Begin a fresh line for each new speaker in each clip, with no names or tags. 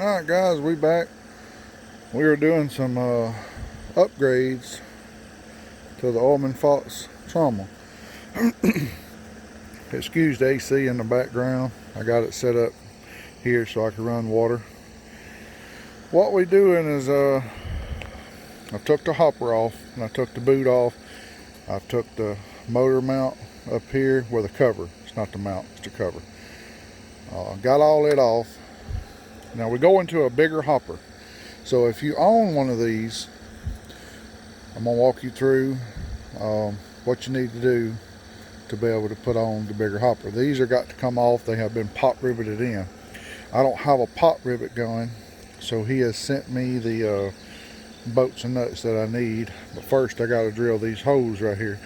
Alright guys, we back. We are doing some upgrades to the Orman Fox trommel. Excuse the AC in the background. I got it set up here so I can run water. What we doing is I took the hopper off and I took the boot off. I took the motor mount up here with a cover. It's not the mount, it's the cover. Got all it off. Now we go into a bigger hopper. So if you own one of these, I'm going to walk you through what you need to do to be able to put on the bigger hopper. These are got to come off. They have been pot riveted in. I don't have a pot rivet going, so he has sent me the bolts and nuts that I need. But first I got to drill these holes right here.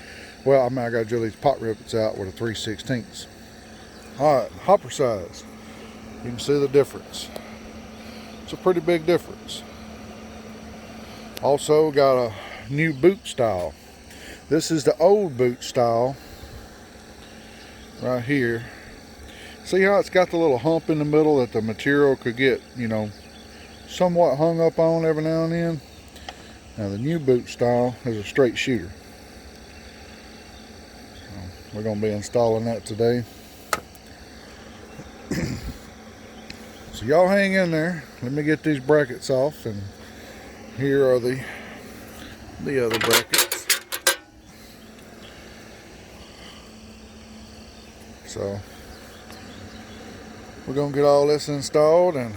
Well, I got to drill these pot rivets out with a 3/16. Alright, hopper size. You can see the difference. It's a pretty big difference. Also got a new boot style. This is the old boot style right here. See how it's got the little hump in the middle that the material could get, somewhat hung up on every now and then. Now the new boot style is a straight shooter. So we're going to be installing that today. So y'all hang in there. Let me get these brackets off, and here are the other brackets. So we're gonna get all this installed, and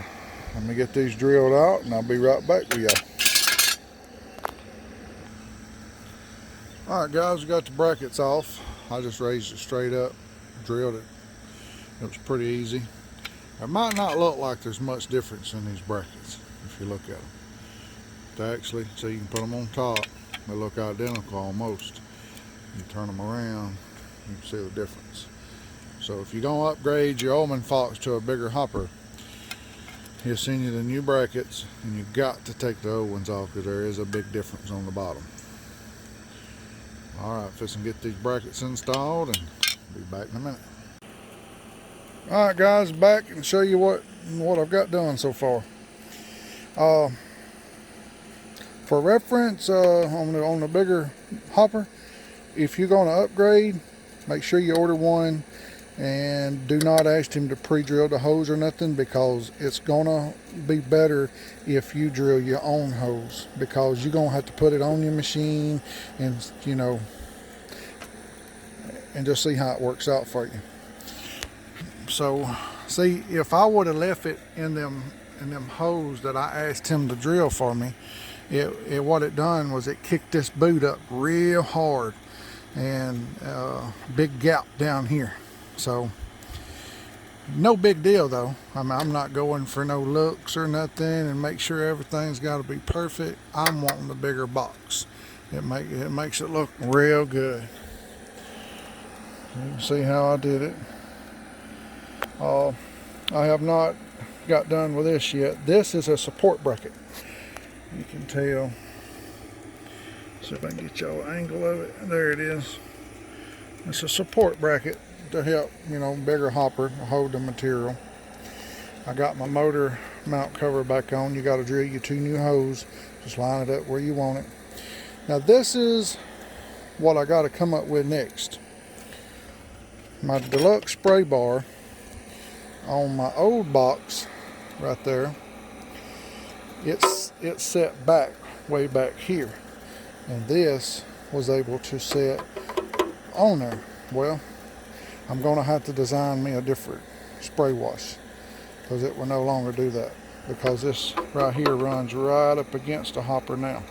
let me get these drilled out, and I'll be right back with y'all. Alright guys, we got the brackets off. I just raised it straight up, drilled it. It was pretty easy. It might not look like there's much difference in these brackets if you look at them. They actually, so you can put them on top, they look identical almost. You turn them around, you can see the difference. So if you're going to upgrade your Orman Fox to a bigger hopper, he'll send you the new brackets, and you've got to take the old ones off because there is a big difference on the bottom. Alright, fixing to get these brackets installed, and be back in a minute. Alright guys, back and show you what I've got done so far. For reference, on the bigger hopper, if you're going to upgrade, make sure you order one, and do not ask him to pre-drill the hose or nothing, because it's going to be better if you drill your own hose, because you're going to have to put it on your machine and and just see how it works out for you. So see, if I would have left it in them holes that I asked him to drill for me, what it done was it kicked this boot up real hard, and big gap down here. So no big deal though. I'm not going for no looks or nothing and make sure everything's got to be perfect. I'm wanting the bigger box. It makes it look real good. You can see how I did it. I have not got done with this yet. This is a support bracket. You can tell. See if I can get y'all an angle of it. There it is. It's a support bracket to help, bigger hopper hold the material. I got my motor mount cover back on. You got to drill your 2 new holes. Just line it up where you want it. Now this is what I got to come up with next. My deluxe spray bar on my old box right there, it's set back way back here, and this was able to set on there. Well, I'm gonna have to design me a different spray wash, because it will no longer do that, because this right here runs right up against the hopper now.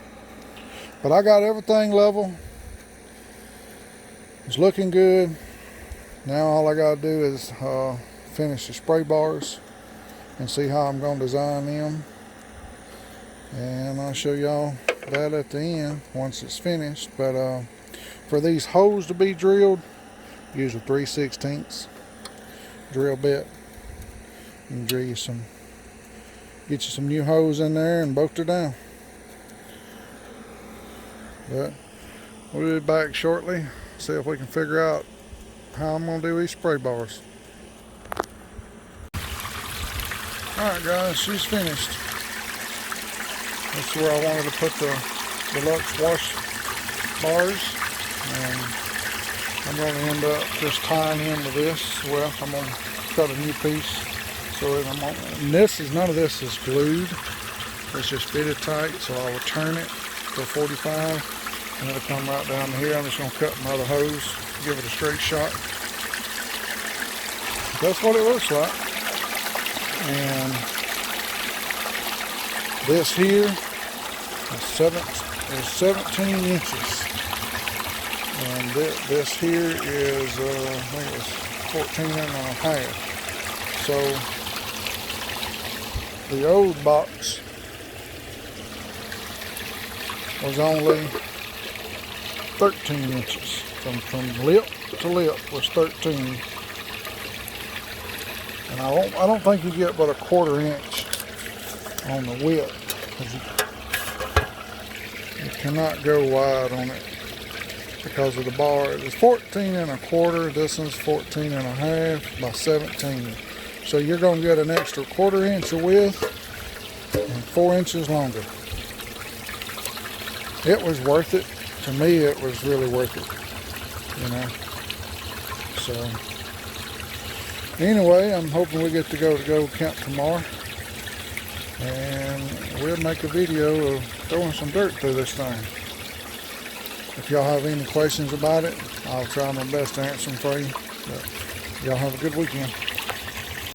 But I got everything level. It's looking good. Now all I gotta do is finish the spray bars and see how I'm going to design them, and I'll show y'all that at the end once it's finished. But for these holes to be drilled, use a 3/16 drill bit. You can drill get you some new holes in there and bolt her down. But we'll be back shortly, see if we can figure out how I'm going to do these spray bars. Alright guys, she's finished. This is where I wanted to put the deluxe wash bars. And I'm going to end up just tying into this. Well, I'm going to cut a new piece. So none of this is glued. It's just fitted tight. So I will turn it to 45 and it'll come right down here. I'm just going to cut another hose, give it a straight shot. That's what it looks like. And this here is 17 inches. And this here is, I think it's 14 and a half. So the old box was only 13 inches. From lip to lip was 13. And I don't think you get but a 1/4 inch on the width. You cannot go wide on it because of the bar. It's 14 and a 1/4. This one's 14 and a half by 17. So you're going to get an extra 1/4 inch of width and 4 inches longer. It was worth it. To me, it was really worth it. You know. So anyway, I'm hoping we get to go camp tomorrow. And we'll make a video of throwing some dirt through this thing. If y'all have any questions about it, I'll try my best to answer them for you. But y'all have a good weekend.